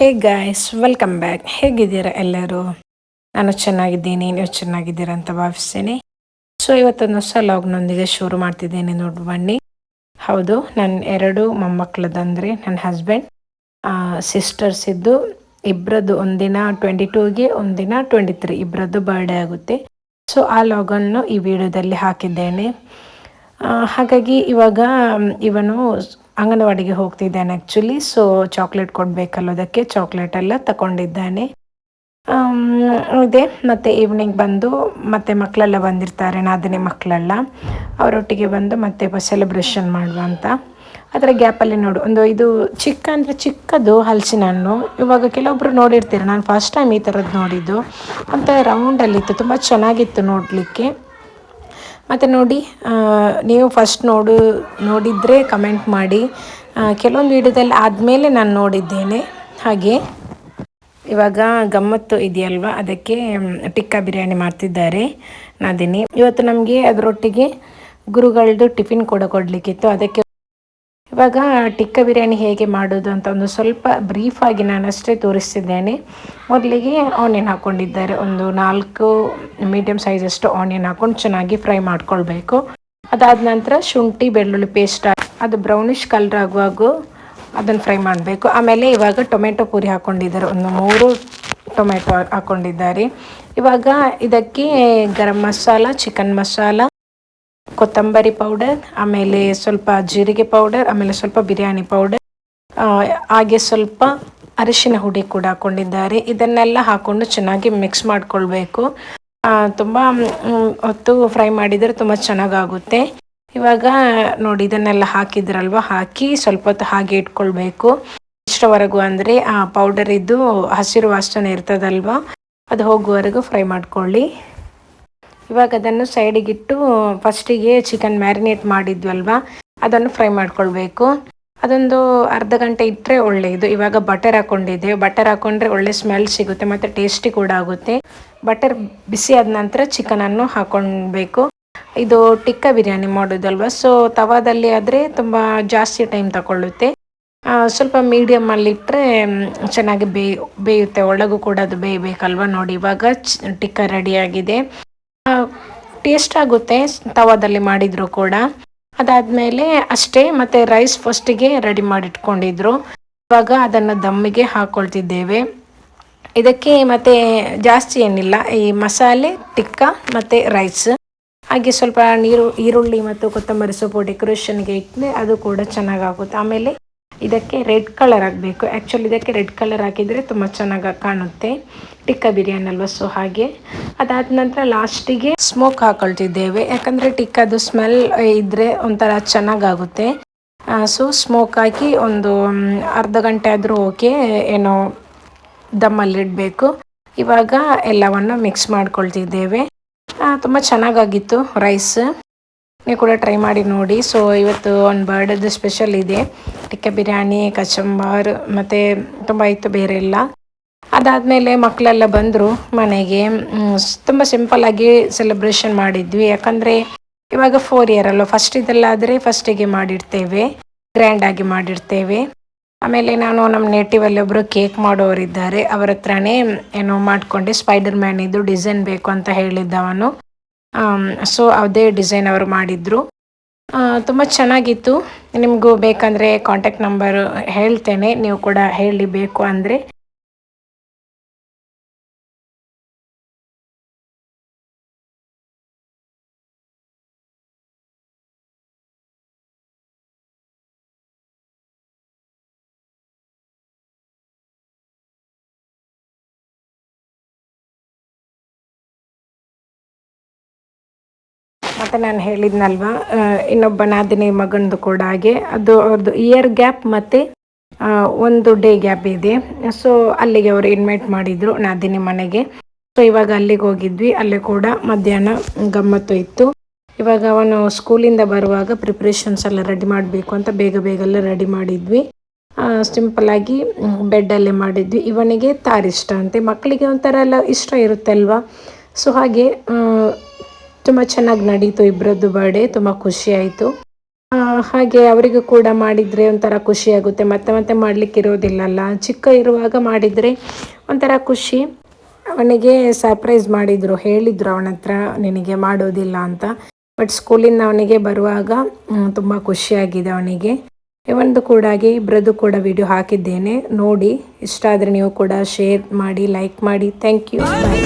Hey guys, welcome back. ಹೇಗಿದ್ದೀರಾ ಎಲ್ಲರೂ? ನಾನು ಚೆನ್ನಾಗಿದ್ದೀನಿ, ನೀವು ಚೆನ್ನಾಗಿದ್ದೀರಾ ಅಂತ ಭಾವಿಸ್ತೀನಿ. ಸೊ ಇವತ್ತೊಂದು ಹೊಸ ಲಾಗ್ನೊಂದಿಗೆ ಶುರು ಮಾಡ್ತಿದ್ದೇನೆ ನೋಡಿ ಬನ್ನಿ. ಹೌದು, ನನ್ನ 2 ಮೊಮ್ಮಕ್ಕಳದಂದರೆ ನನ್ನ ಹಸ್ಬೆಂಡ್ ಸಿಸ್ಟರ್ಸ್ ಇದ್ದು ಇಬ್ಬರದ್ದು ಒಂದಿನ 22ಗೆ ಒಂದಿನ 23 ಇಬ್ಬರದ್ದು ಬರ್ಡೇ ಆಗುತ್ತೆ. ಸೊ ಆ ಲಾಗನ್ನು ಈ ವಿಡಿಯೋದಲ್ಲಿ ಹಾಕಿದ್ದೇನೆ. ಹಾಗಾಗಿ ಇವಾಗ ಇವನು ಅಂಗನವಾಡಿಗೆ ಹೋಗ್ತಿದ್ದಾನೆ ಆ್ಯಕ್ಚುಲಿ. ಸೊ ಚಾಕ್ಲೇಟ್ ಕೊಡಬೇಕಲ್ಲೋದಕ್ಕೆ ಚಾಕ್ಲೇಟ್ ಎಲ್ಲ ತಗೊಂಡಿದ್ದಾನೆ. ಇದೆ ಮತ್ತು ಈವ್ನಿಂಗ್ ಬಂದು ಮತ್ತೆ ಮಕ್ಕಳೆಲ್ಲ ಬಂದಿರ್ತಾರೆ, ನಾದಿನಿ ಮಕ್ಕಳೆಲ್ಲ ಅವರೊಟ್ಟಿಗೆ ಬಂದು ಮತ್ತೆ ಸೆಲೆಬ್ರೇಷನ್ ಮಾಡುವ ಅಂತ. ಅದರ ಗ್ಯಾಪಲ್ಲಿ ನೋಡು, ಇದು ಚಿಕ್ಕದು ಹಲಸಿನ ಹಣ್ಣು. ಇವಾಗ ಕೆಲವೊಬ್ರು ನೋಡಿರ್ತೀರ, ನಾನು ಫಸ್ಟ್ ಟೈಮ್ ಈ ಥರದ್ದು ನೋಡಿದ್ದು. ಒಂಥರ ರೌಂಡಲ್ಲಿತ್ತು, ತುಂಬ ಚೆನ್ನಾಗಿತ್ತು ನೋಡಲಿಕ್ಕೆ. ಮತ್ತು ನೋಡಿ, ನೀವು ಫಸ್ಟ್ ನೋಡಿದರೆ ಕಮೆಂಟ್ ಮಾಡಿ. ಕೆಲವೊಂದು ವೀಡಿಯೋದಲ್ಲಿ ಆದಮೇಲೆ ನಾನು ನೋಡಿದ್ದೇನೆ. ಹಾಗೆ ಇವಾಗ ಗಮ್ಮತ್ತು ಇದೆಯಲ್ವ, ಅದಕ್ಕೆ ಟಿಕ್ಕಾ ಬಿರಿಯಾನಿ ಮಾಡ್ತಿದ್ದಾರೆ ನಾದಿನಿ. ಇವತ್ತು ನಮಗೆ ಅದರೊಟ್ಟಿಗೆ ಗುರುಗಳದ್ದು ಟಿಫಿನ್ ಕೂಡ ಕೊಡಲಿಕ್ಕಿತ್ತು. ಅದಕ್ಕೆ ಇವಾಗ ಟಿಕ್ಕಾ ಬಿರಿಯಾನಿ ಹೇಗೆ ಮಾಡೋದು ಅಂತ ಒಂದು ಸ್ವಲ್ಪ ಬ್ರೀಫಾಗಿ ನಾನು ಅಷ್ಟೇ ತೋರಿಸ್ತಿದ್ದೇನೆ. ಮೊದಲಿಗೆ ಆನಿಯನ್ ಹಾಕ್ಕೊಂಡಿದ್ದಾರೆ, ಒಂದು 4 ಮೀಡಿಯಮ್ ಸೈಜಷ್ಟು ಆನಿಯನ್ ಹಾಕ್ಕೊಂಡು ಚೆನ್ನಾಗಿ ಫ್ರೈ ಮಾಡ್ಕೊಳ್ಬೇಕು. ಅದಾದ ನಂತರ ಶುಂಠಿ ಬೆಳ್ಳುಳ್ಳಿ ಪೇಸ್ಟ್ ಅದು ಬ್ರೌನಿಷ್ ಕಲರ್ ಆಗುವಾಗ ಅದನ್ನು ಫ್ರೈ ಮಾಡಬೇಕು. ಆಮೇಲೆ ಇವಾಗ ಟೊಮೆಟೊ ಪೂರಿ ಹಾಕ್ಕೊಂಡಿದ್ದಾರೆ, ಒಂದು 3 ಟೊಮೆಟೊ ಹಾಕ್ಕೊಂಡಿದ್ದಾರೆ. ಇವಾಗ ಇದಕ್ಕೆ ಗರಂ ಮಸಾಲ, ಚಿಕನ್ ಮಸಾಲ, ಕೊತ್ತಂಬರಿ ಪೌಡರ್, ಆಮೇಲೆ ಸ್ವಲ್ಪ ಜೀರಿಗೆ ಪೌಡರ್, ಆಮೇಲೆ ಸ್ವಲ್ಪ ಬಿರಿಯಾನಿ ಪೌಡರ್, ಹಾಗೆ ಸ್ವಲ್ಪ ಅರಿಶಿನ ಹುಡಿ ಕೂಡ ಹಾಕ್ಕೊಂಡಿದ್ದಾರೆ. ಇದನ್ನೆಲ್ಲ ಹಾಕ್ಕೊಂಡು ಚೆನ್ನಾಗಿ ಮಿಕ್ಸ್ ಮಾಡ್ಕೊಳ್ಬೇಕು. ತುಂಬ ಹೊತ್ತು ಫ್ರೈ ಮಾಡಿದರೆ ತುಂಬ ಚೆನ್ನಾಗಾಗುತ್ತೆ. ಇವಾಗ ನೋಡಿ, ಇದನ್ನೆಲ್ಲ ಹಾಕಿದ್ರಲ್ವ, ಹಾಕಿ ಸ್ವಲ್ಪ ಹೊತ್ತು ಹಾಗೆ ಇಟ್ಕೊಳ್ಬೇಕು ಇಷ್ಟವರೆಗೂ. ಅಂದರೆ ಆ ಪೌಡರಿದ್ದು ಹಸಿರು ವಾಸನೆ ಇರ್ತದಲ್ವ, ಅದು ಹೋಗುವವರೆಗೂ ಫ್ರೈ ಮಾಡ್ಕೊಳ್ಳಿ. ಇವಾಗ ಅದನ್ನು ಸೈಡಿಗಿಟ್ಟು ಫಸ್ಟಿಗೆ ಚಿಕನ್ ಮ್ಯಾರಿನೇಟ್ ಮಾಡಿದ್ವಲ್ವ, ಅದನ್ನು ಫ್ರೈ ಮಾಡ್ಕೊಳ್ಬೇಕು. ಅದೊಂದು ಅರ್ಧ ಗಂಟೆ ಇಟ್ಟರೆ ಒಳ್ಳೆಯದು. ಇವಾಗ ಬಟರ್ ಹಾಕ್ಕೊಂಡಿದ್ದೆ, ಬಟರ್ ಹಾಕ್ಕೊಂಡ್ರೆ ಒಳ್ಳೆ ಸ್ಮೆಲ್ ಸಿಗುತ್ತೆ ಮತ್ತು ಟೇಸ್ಟಿ ಕೂಡ ಆಗುತ್ತೆ. ಬಟರ್ ಬಿಸಿ ಆದ ನಂತರ ಚಿಕನನ್ನು ಹಾಕ್ಕೊಳ್ಬೇಕು. ಇದು ಟಿಕ್ಕಾ ಬಿರಿಯಾನಿ ಮಾಡೋದಲ್ವ, ಸೊ ತವಾದಲ್ಲಿ ಆದರೆ ತುಂಬ ಜಾಸ್ತಿ ಟೈಮ್ ತಗೊಳ್ಳುತ್ತೆ. ಸ್ವಲ್ಪ ಮೀಡಿಯಮಲ್ಲಿ ಇಟ್ಟರೆ ಚೆನ್ನಾಗಿ ಬೇಯುತ್ತೆ, ಒಳಗೂ ಕೂಡ ಅದು ಬೇಯಬೇಕಲ್ವ. ನೋಡಿ, ಇವಾಗ ಟಿಕ್ಕಾ ರೆಡಿಯಾಗಿದೆ. ಟೇಸ್ಟ್ ಆಗುತ್ತೆ ತವಾದಲ್ಲಿ ಮಾಡಿದರೂ ಕೂಡ. ಅದಾದಮೇಲೆ ಅಷ್ಟೇ. ಮತ್ತು ರೈಸ್ ಫಸ್ಟಿಗೆ ರೆಡಿ ಮಾಡಿಟ್ಕೊಂಡಿದ್ರು. ಇವಾಗ ಅದನ್ನು ದಮ್ಮಿಗೆ ಹಾಕ್ಕೊಳ್ತಿದ್ದೇವೆ. ಇದಕ್ಕೆ ಮತ್ತು ಜಾಸ್ತಿ ಏನಿಲ್ಲ, ಈ ಮಸಾಲೆ, ಟಿಕ್ಕಾ ಮತ್ತು ರೈಸ್, ಹಾಗೆ ಸ್ವಲ್ಪ ಈರುಳ್ಳಿ ಮತ್ತು ಕೊತ್ತಂಬರಿ ಸೊಪ್ಪು ಡೆಕೋರೇಷನ್ಗೆ ಇಟ್ಟರೆ ಅದು ಕೂಡ ಚೆನ್ನಾಗಾಗುತ್ತೆ. ಆಮೇಲೆ ಇದಕ್ಕೆ ರೆಡ್ ಕಲರ್ ಆಗಬೇಕು. ಆ್ಯಕ್ಚುಲಿ ಇದಕ್ಕೆ ರೆಡ್ ಕಲರ್ ಹಾಕಿದರೆ ತುಂಬ ಚೆನ್ನಾಗಿ ಕಾಣುತ್ತೆ ಟಿಕ್ಕಾ ಬಿರಿಯಾನಿ ಅಲ್ವ. ಸೊ ಹಾಗೆ ಅದಾದ ನಂತರ ಲಾಸ್ಟಿಗೆ ಸ್ಮೋಕ್ ಹಾಕೊಳ್ತಿದ್ದೇವೆ, ಯಾಕಂದರೆ ಟಿಕ್ಕಾದು ಸ್ಮೆಲ್ ಇದ್ದರೆ ಒಂಥರ ಚೆನ್ನಾಗಾಗುತ್ತೆ. ಸೊ ಸ್ಮೋಕ್ ಹಾಕಿ ಒಂದು ಅರ್ಧ ಗಂಟೆ ಆದರೂ ಓಕೆ, ಏನೋ ದಮ್ಮಲ್ಲಿಡಬೇಕು. ಇವಾಗ ಎಲ್ಲವನ್ನು ಮಿಕ್ಸ್ ಮಾಡ್ಕೊಳ್ತಿದ್ದೇವೆ. ತುಂಬ ಚೆನ್ನಾಗಾಗಿತ್ತು ರೈಸ್, ನೀವು ಕೂಡ ಟ್ರೈ ಮಾಡಿ ನೋಡಿ. ಸೊ ಇವತ್ತು ಒಂದು ಬರ್ಡೇದು ಸ್ಪೆಷಲ್ ಇದೆ, ಟಿಕ್ಕಾ ಬಿರಿಯಾನಿ, ಕಚಂಬರ್ ಮತ್ತು ತುಂಬ ಇತ್ತು ಬೇರೆ ಎಲ್ಲ. ಅದಾದಮೇಲೆ ಮಕ್ಕಳೆಲ್ಲ ಬಂದರು ಮನೆಗೆ. ತುಂಬ ಸಿಂಪಲ್ಲಾಗಿ ಸೆಲೆಬ್ರೇಷನ್ ಮಾಡಿದ್ವಿ, ಯಾಕಂದರೆ ಇವಾಗ 4 ಇಯರ್ ಅಲ್ವ. ಫಸ್ಟ್ ಇದೆಲ್ಲಾದರೆ ಫಸ್ಟಿಗೆ ಮಾಡಿಡ್ತೇವೆ, ಗ್ರ್ಯಾಂಡಾಗಿ ಮಾಡಿಡ್ತೇವೆ. ಆಮೇಲೆ ನಾನು ನಮ್ಮ ನೇಟಿವಲ್ಲಿ ಒಬ್ಬರು ಕೇಕ್ ಮಾಡೋರಿದ್ದಾರೆ, ಅವರ ಹತ್ರನೇ ಏನೋ ಮಾಡಿಕೊಂಡೆ. ಸ್ಪೈಡರ್ ಮ್ಯಾನ್ ಇದು ಡಿಸೈನ್ ಬೇಕು ಅಂತ ಹೇಳಿದ್ದವನು. ಸೊ ಅದೇ ಡಿಸೈನ್ ಅವರು ಮಾಡಿದರು. ತುಂಬ ಚೆನ್ನಾಗಿತ್ತು. ನಿಮಗೂ ಬೇಕಂದರೆ ಕಾಂಟ್ಯಾಕ್ಟ್ ನಂಬರ್ ಹೇಳ್ತೇನೆ, ನೀವು ಕೂಡ ಹೇಳಿ ಬೇಕು ಅಂದರೆ. ಮತ್ತು ನಾನು ಹೇಳಿದ್ನಲ್ವ, ಇನ್ನೊಬ್ಬ ನಾದಿನಿ ಮಗನದು ಕೂಡ ಹಾಗೆ, ಅದು ಅವ್ರದ್ದು ಇಯರ್ ಗ್ಯಾಪ್ ಮತ್ತು 1 ಡೇ ಗ್ಯಾಪ್ ಇದೆ. ಸೊ ಅಲ್ಲಿಗೆ ಅವರು ಇನ್ವೈಟ್ ಮಾಡಿದರು ನಾದಿನಿ ಮನೆಗೆ. ಸೊ ಇವಾಗ ಅಲ್ಲಿಗೆ ಹೋಗಿದ್ವಿ. ಅಲ್ಲಿ ಕೂಡ ಮಧ್ಯಾಹ್ನ ಗಮ್ಮತ್ತು ಇತ್ತು. ಇವಾಗ ಅವನು ಸ್ಕೂಲಿಂದ ಬರುವಾಗ ಪ್ರಿಪ್ರೇಷನ್ಸ್ ಎಲ್ಲ ರೆಡಿ ಮಾಡಬೇಕು ಅಂತ ಬೇಗ ರೆಡಿ ಮಾಡಿದ್ವಿ. ಸಿಂಪಲ್ಲಾಗಿ ಬೆಡ್ಡಲ್ಲೇ ಮಾಡಿದ್ವಿ. ಇವನಿಗೆ ತಾರ್ ಇಷ್ಟ ಅಂತೆ, ಮಕ್ಕಳಿಗೆ ಒಂಥರ ಎಲ್ಲ ಇಷ್ಟ ಇರುತ್ತೆ ಅಲ್ವಾ. ಸೊ ಹಾಗೆ ತುಂಬ ಚೆನ್ನಾಗಿ ನಡೀತು ಇಬ್ಬರದ್ದು ಬರ್ಡೇ, ತುಂಬ ಖುಷಿ ಆಯಿತು. ಹಾಗೆ ಅವರಿಗೂ ಕೂಡ ಮಾಡಿದರೆ ಒಂಥರ ಖುಷಿಯಾಗುತ್ತೆ, ಮತ್ತೆ ಮತ್ತೆ ಮಾಡಲಿಕ್ಕೆ ಇರೋದಿಲ್ಲಲ್ಲ. ಚಿಕ್ಕ ಇರುವಾಗ ಮಾಡಿದರೆ ಒಂಥರ ಖುಷಿ. ಅವನಿಗೆ ಸರ್ಪ್ರೈಸ್ ಮಾಡಿದರು, ಹೇಳಿದರು ಅವನ ಹತ್ರ ನಿನಗೆ ಮಾಡೋದಿಲ್ಲ ಅಂತ. ಬಟ್ ಸ್ಕೂಲಿಂದ ಅವನಿಗೆ ಬರುವಾಗ ತುಂಬ ಖುಷಿಯಾಗಿದೆ ಅವನಿಗೆ. ಒಂದು ಕೂಡ ಇಬ್ಬರದ್ದು ಕೂಡ ವಿಡಿಯೋ ಹಾಕಿದ್ದೇನೆ ನೋಡಿ. ಇಷ್ಟ ಆದರೆ ನೀವು ಕೂಡ ಶೇರ್ ಮಾಡಿ, ಲೈಕ್ ಮಾಡಿ. Thank you, bye.